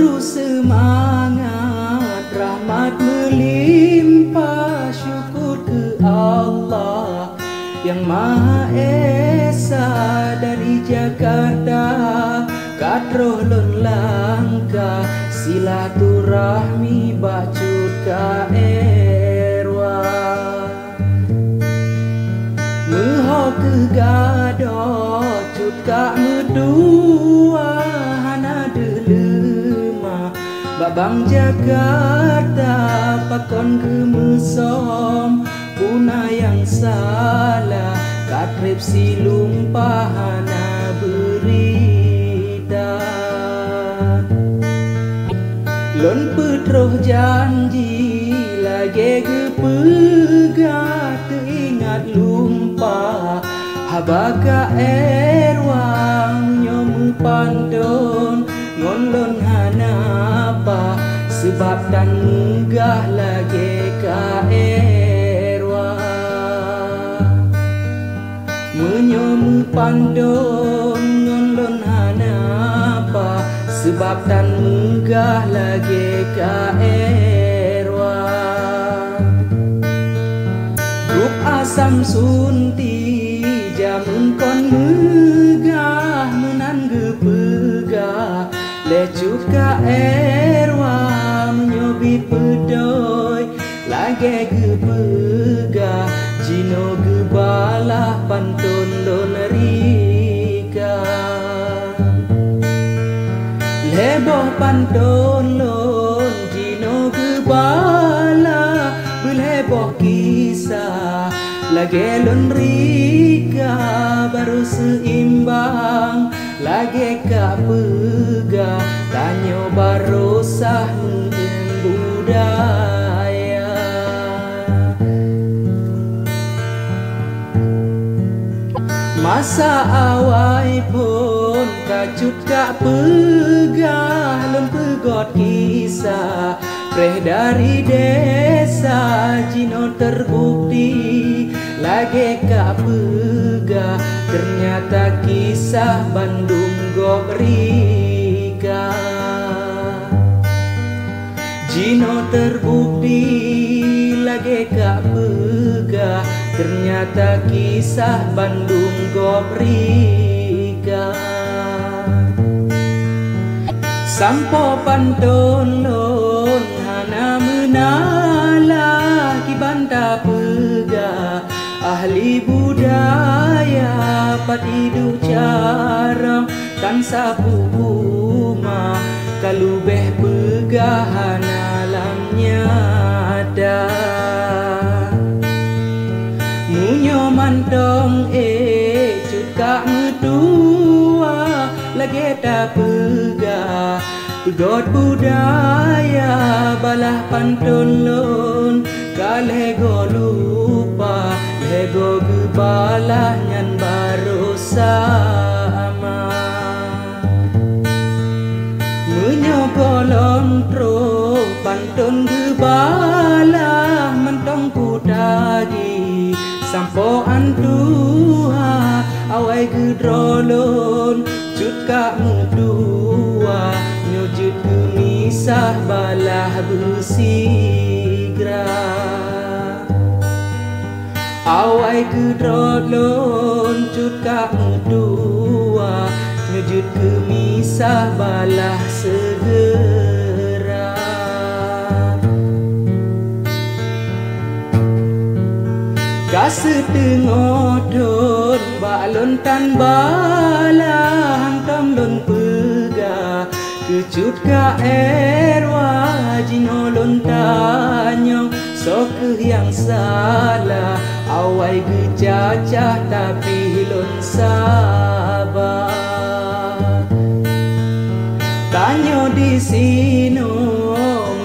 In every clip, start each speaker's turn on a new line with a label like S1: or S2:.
S1: terus semangat, rahmat melimpah, syukur ke Allah yang Maha Esa. Dari Jakarta katroh lon langkah, silaturahmi bacut ka erwa. Meho ke Gadot cut ka medua, hana delema babang Jakarta pakon gemesom, puna yang salah katrip silumpah hana berita. Lon petroh janji lagi gepegah, teringat lumpah habaka erwang nyomu pandon ngonlon hanapa, sebab dan megah lagi ka erwa. Menyomu pandon ngonlon hanapa, sebab dan megah lagi ka erwa. Grup asam sunti jamun kon megah, menan gepegah lecut ka erwa. Menyobit pedoy lagi gepegah, jino gebalah pantun lon rika. Leboh pantun lon jino gebalah, beleboh kisah lagi lon rika. Baru seimbang lagi ka pegah, tanyo barosah budaya. Masa awai pun kacut ka pegah, lon pegot kisah preh dari desa. Jino terbukti lagi ka pegah, ternyata kisah Bandung Gobrika. Jino terbukti lagi ka pegah, ternyata kisah Bandung Gobrika. Sampo pantun lon hana menalah, kibanta pegah ahli budaya. Patidu carang kan sapu kuma, kalubeh pegahan alamnya ada. Munyo mantong cut ka medua, lagi tak pegah pegot budaya. Balah pantun lon kalego lupa, lego gebalah nyan baru sama. Menyogolong tro pantun gebalah, mentong kutagi sampo antuha. Awai gedrolon cut ka medua, nyujud gemisah balah besigra. Awai gedrolon cut ka medua, nyujud gemisah balah segera. Kasetengodon balon tan balah, hantam lon pegah kecut ka erwa. Jino lon tanyong sok yang salah, awai gecacah tapi lon sabar. Tanyo di sino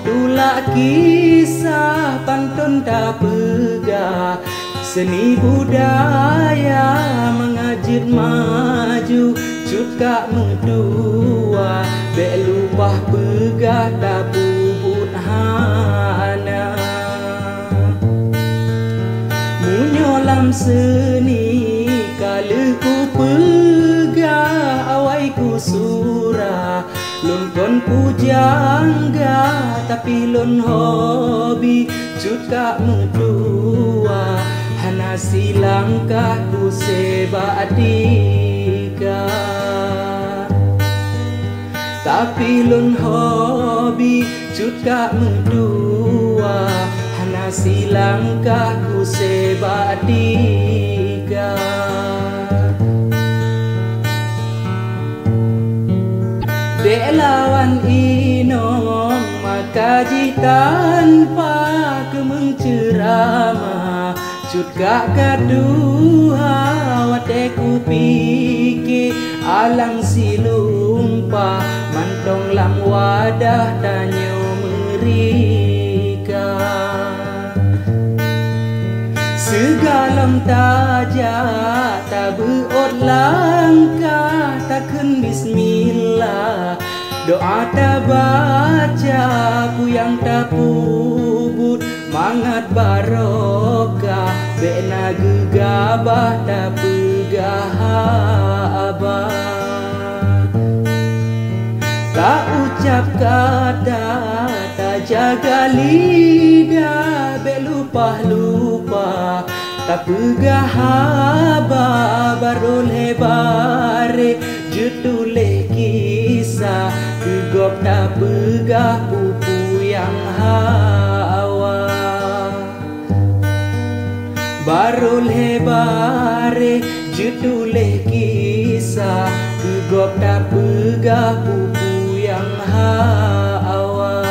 S1: tulak kisah pantun tak pegah, seni budaya mengajit maju. Cut ka medua bek lupah pegah tak bubut hana. Munyolam seni kaleku pegah, awai ku surah lon kon pujangga tapi lon hobi juga medua hana silangkah ku seba adika tapi lon hobi juga medua hana silangkah ku seba adika dek lawan inong makaji tanpa kemencerama cut gak kaduha wate ku pikir alang silumpa mantong lam wadah tanyo merika segalam tajak tak beot langkah takkan bismillah doa tak baca ku yang tak puput mangat barokah bena gegabah tak pegahaba tak ucap kata tak jaga lidah lupa tak pegahaba barul hebare jutuleh kisah kegop tak pegah pupu yang hawa barul hebare jutuleh kisah kegop tak pegah pupu yang hawa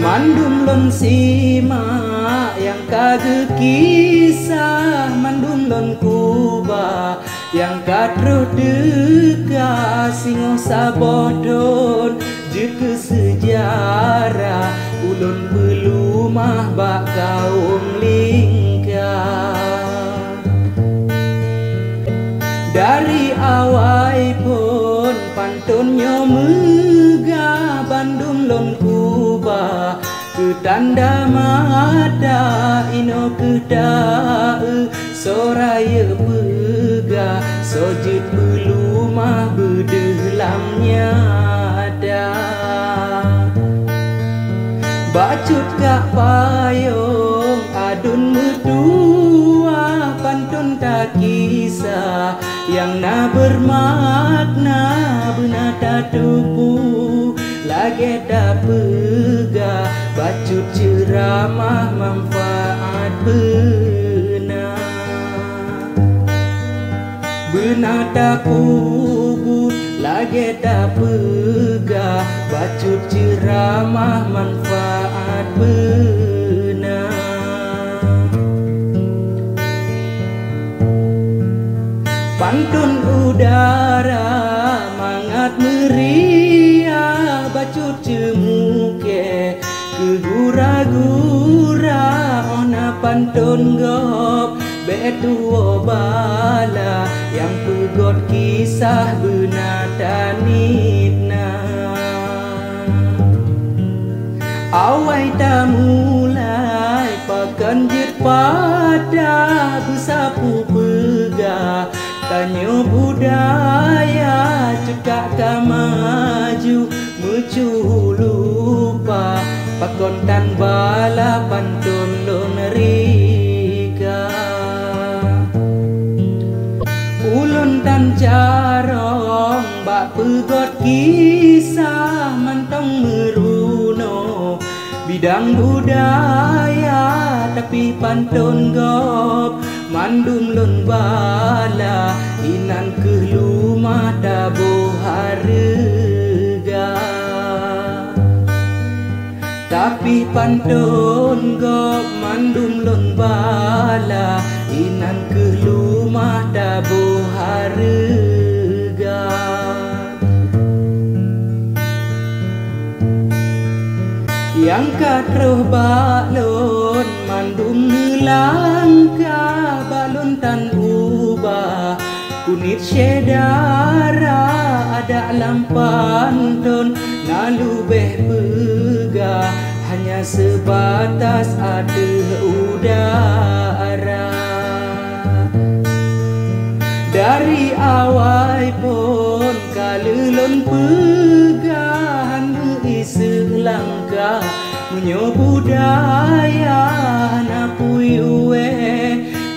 S1: mandum lon simak yang kage kisah mandum lon kuba yang katro deka singo sabodon jeke sejarah ulun belumah bak kaum lingkar dari awai pun pantunnya megah bandung lon kuba ketanda mata ino kedae soraya pega sojut belumah bedelamnya ada bacut kak payung adun medua pantun tak kisah yang na bermakna benata tubuh lagi tak pegah bacut ceramah manfaat benar benata puput lagi tak pegah bacut ceramah manfaat benar pantun udara mangat meriah bacut cemuke kegura-gura ona pantun gop betuo bala yang pegot kisah benata nitna awai ta mulai pakan jit pada besapu pegah tanyo budaya cekak ka maju mecu lupa pakon tan bala pantun lon rika ulun tan carong bak pegot kisah mantong meruno bidang budaya tapi pantun gop mandum lon bala inan kelumah dabo harga tapi pantun gop mandum lon bala inan kelumah dabo harga yang katruh balon mandum nelangka balon tan ubah kunit syedara ada lampantun nalu beh pegah hanya sebatas ada udara dari awai pun kalulun pegahan isu langka munyo budaya na puyuwe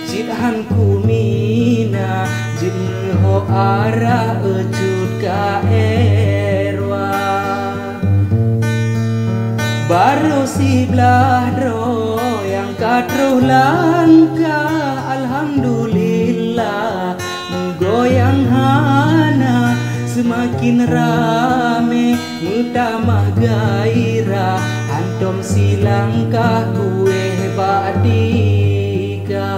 S1: jithan kumina jin ho ara ejut ka erwa baru si bladro yang katruh langka alhamdulillah goyang hana semakin rame mutamah gairah antom silangkah kue badika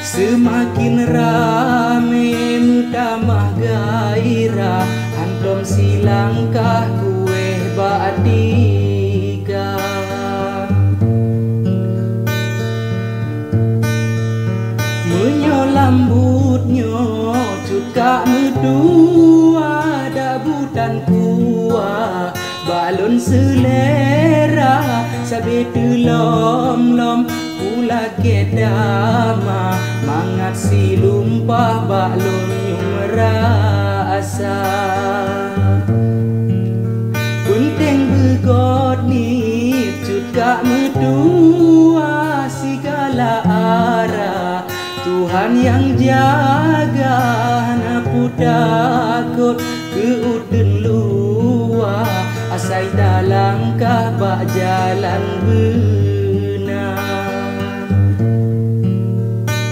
S1: semakin rame mutamah gairah antom silangkah kue badika lambutnya cuka medua dabutan kuah balon selera sabe telom-lom pula kedama mangat si lumpah balon yung rasa penting begot ni cuka medua segala arah Tuhan yang jaga napu takut ke uden luar asai dalangkah bak jalan benar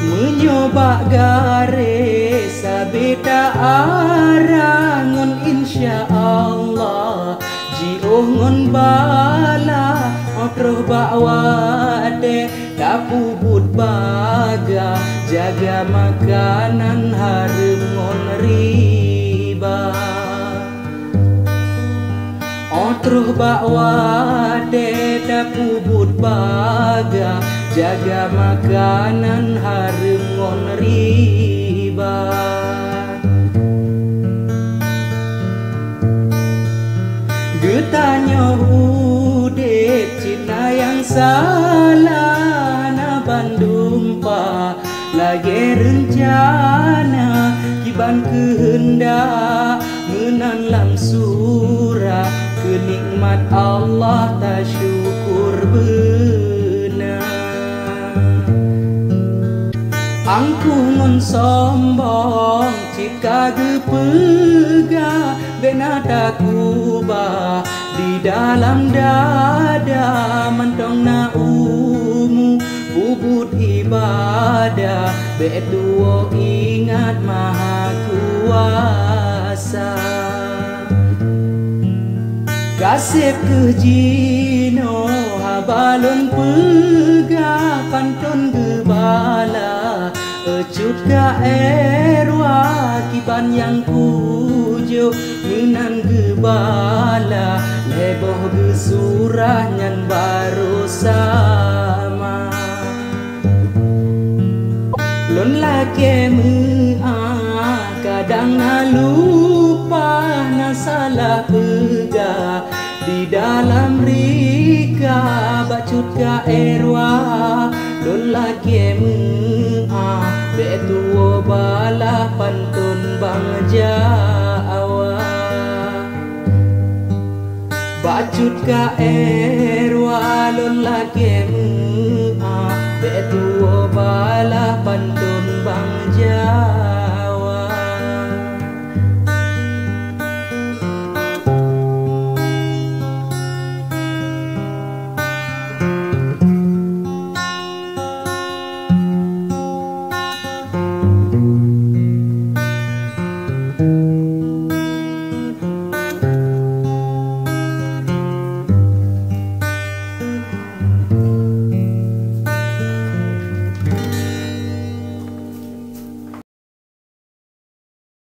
S1: menyoba garis sabita arangun insya Allah jioh ngon bala otroh bakwade tapu but baga jaga makanan harum ngon riba otruh bakwade tapu but baga jaga makanan harum ngon riba getanya udet cina yang salah na Bandung pa lagi rencana kiban kehendak menan langsura kenikmat Allah tak syukur benar angkuh ngon sombong cika gepega benata kuba di dalam dada mentong na umu bubut ibadah betuo ingat maha kuasa kasep kejino habalon pega pantun gebala ecut ka erwa kiban yang pujo menan gebala leboh gesurah nyan baru sama lon lake mu'ah kadang na lupa na salah pega di dalam rika bacut ka erwa lon lake mu'ah betuo bala pantun bang Jawa bacut ka erwa lon lake mu'ah betuo bala pantun